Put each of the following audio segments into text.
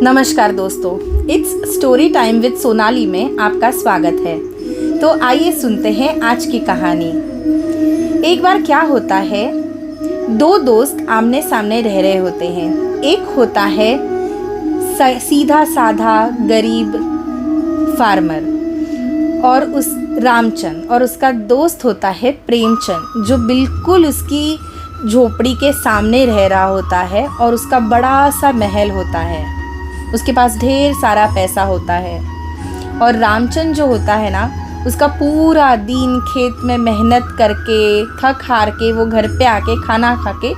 नमस्कार दोस्तों, it's story time with Sonali में आपका स्वागत है। तो आइए सुनते हैं आज की कहानी। एक बार क्या होता है, दो दोस्त आमने सामने रह रहे होते हैं। एक होता है सीधा साधा गरीब फार्मर और उस रामचंद, और उसका दोस्त होता है प्रेमचंद, जो बिल्कुल उसकी झोपड़ी के सामने रह रहा होता है और उसका बड़ा सा महल होता है। उसके पास ढेर सारा पैसा होता है। और रामचंद जो होता है ना, उसका पूरा दिन खेत में मेहनत करके थक हार के वो घर पे आके खाना खा के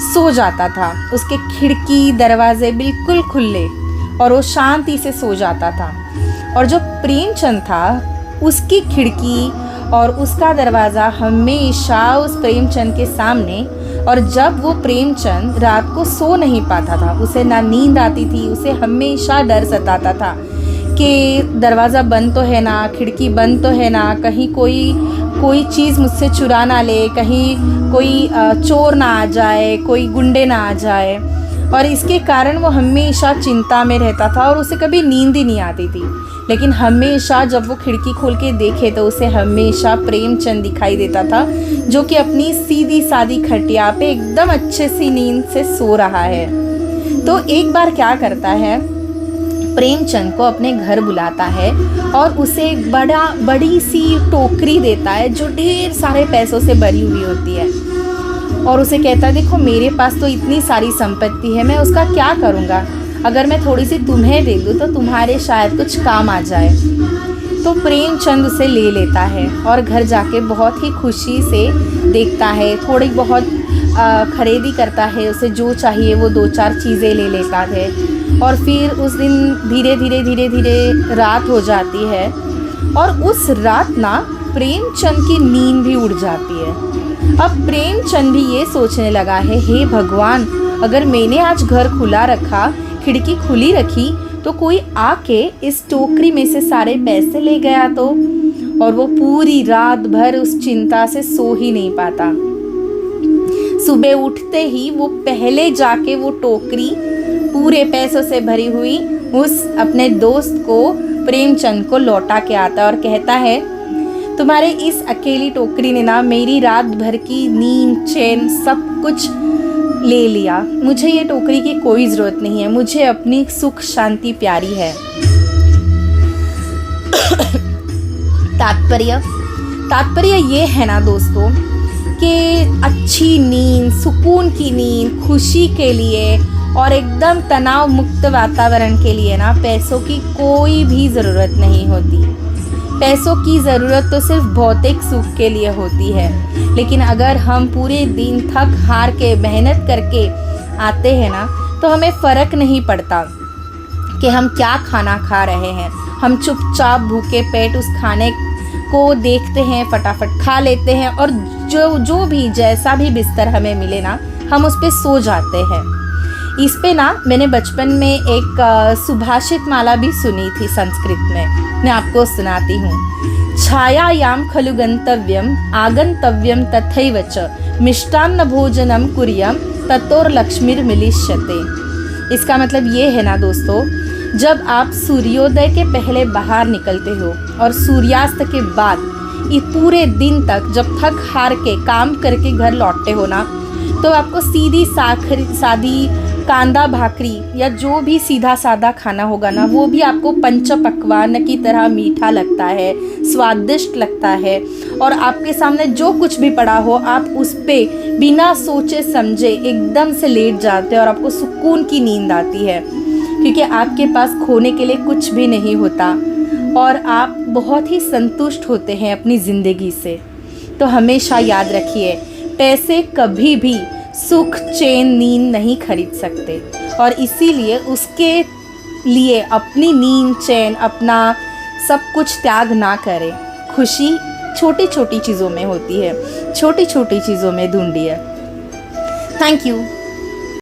सो जाता था। उसके खिड़की दरवाजे बिल्कुल खुले और वो शांति से सो जाता था। और जो प्रेमचंद था, उसकी खिड़की और उसका दरवाज़ा हमेशा उस प्रेमचंद के सामने। और जब वो प्रेमचंद रात को सो नहीं पाता था, उसे ना नींद आती थी, उसे हमेशा डर सताता था कि दरवाज़ा बंद तो है ना, खिड़की बंद तो है ना, कहीं कोई चीज़ मुझसे चुरा ना ले, कहीं कोई चोर ना आ जाए, कोई गुंडे ना आ जाए। और इसके कारण वो हमेशा चिंता में रहता था और उसे कभी नींद ही नहीं आती थी। लेकिन हमेशा जब वो खिड़की खोल के देखे तो उसे हमेशा प्रेमचंद दिखाई देता था, जो कि अपनी सीधी सादी खटिया पे एकदम अच्छे सी नींद से सो रहा है। तो एक बार क्या करता है, प्रेमचंद को अपने घर बुलाता है और उसे एक बड़ी सी टोकरी देता है जो ढेर सारे पैसों से भरी हुई होती है। और उसे कहता है, देखो मेरे पास तो इतनी सारी संपत्ति है, मैं उसका क्या करूँगा, अगर मैं थोड़ी सी तुम्हें दे दूँ तो तुम्हारे शायद कुछ काम आ जाए। तो प्रेमचंद उसे ले लेता है और घर जाके बहुत ही खुशी से देखता है, थोड़ी बहुत खरीदी करता है, उसे जो चाहिए वो 2-4 चीज़ें ले लेता है। और फिर उस दिन धीरे धीरे रात हो जाती है और उस रात ना प्रेमचंद की नींद भी उड़ जाती है। अब प्रेमचंद भी ये सोचने लगा है, हे भगवान, अगर मैंने आज घर खुला रखा, खिड़की खुली रखी, तो कोई आके इस टोकरी में से सारे पैसे ले गया तो। और वो पूरी रात भर उस चिंता से सो ही नहीं पाता। सुबह उठते ही वो पहले जाके वो टोकरी पूरे पैसों से भरी हुई उस अपने दोस्त को, प्रेमचंद को लौटा के आता और कहता है, तुम्हारे इस अकेली टोकरी ने ना मेरी रात भर की नींद चैन सब कुछ ले लिया। मुझे ये टोकरी की कोई ज़रूरत नहीं है, मुझे अपनी सुख शांति प्यारी है। तात्पर्य ये है ना दोस्तों कि अच्छी नींद, सुकून की नींद, खुशी के लिए और एकदम तनाव मुक्त वातावरण के लिए ना पैसों की कोई भी ज़रूरत नहीं होती। पैसों की ज़रूरत तो सिर्फ भौतिक सुख के लिए होती है। लेकिन अगर हम पूरे दिन थक हार के मेहनत करके आते हैं ना, तो हमें फ़र्क नहीं पड़ता कि हम क्या खाना खा रहे हैं। हम चुपचाप भूखे पेट उस खाने को देखते हैं, फटाफट खा लेते हैं और जो भी जैसा भी बिस्तर हमें मिले ना, हम उस पर सो जाते हैं। इस पे ना मैंने बचपन में एक सुभाषित माला भी सुनी थी संस्कृत में, मैं आपको सुनाती हूँ। छायायाम खलु गंतव्यम आगंतव्यम तथैव च मिष्टान्न भोजनम कुर्यम ततोर लक्ष्मीर मिलिष्यते। इसका मतलब ये है ना दोस्तों, जब आप सूर्योदय के पहले बाहर निकलते हो और सूर्यास्त के बाद ये पूरे दिन तक जब थक हार के काम करके घर लौटते हो ना, तो आपको सीधी सादी कांदा भाकरी या जो भी सीधा सादा खाना होगा ना, वो भी आपको पंच पकवान की तरह मीठा लगता है, स्वादिष्ट लगता है। और आपके सामने जो कुछ भी पड़ा हो, आप उस पे बिना सोचे समझे एकदम से लेट जाते हैं और आपको सुकून की नींद आती है, क्योंकि आपके पास खोने के लिए कुछ भी नहीं होता और आप बहुत ही संतुष्ट होते हैं अपनी ज़िंदगी से। तो हमेशा याद रखिए, पैसे कभी भी सुख चैन नींद नहीं खरीद सकते, और इसीलिए उसके लिए अपनी नींद चैन, अपना सब कुछ त्याग ना करें। खुशी छोटी छोटी चीज़ों में होती है, छोटी छोटी चीज़ों में ढूंढिए। Thank you.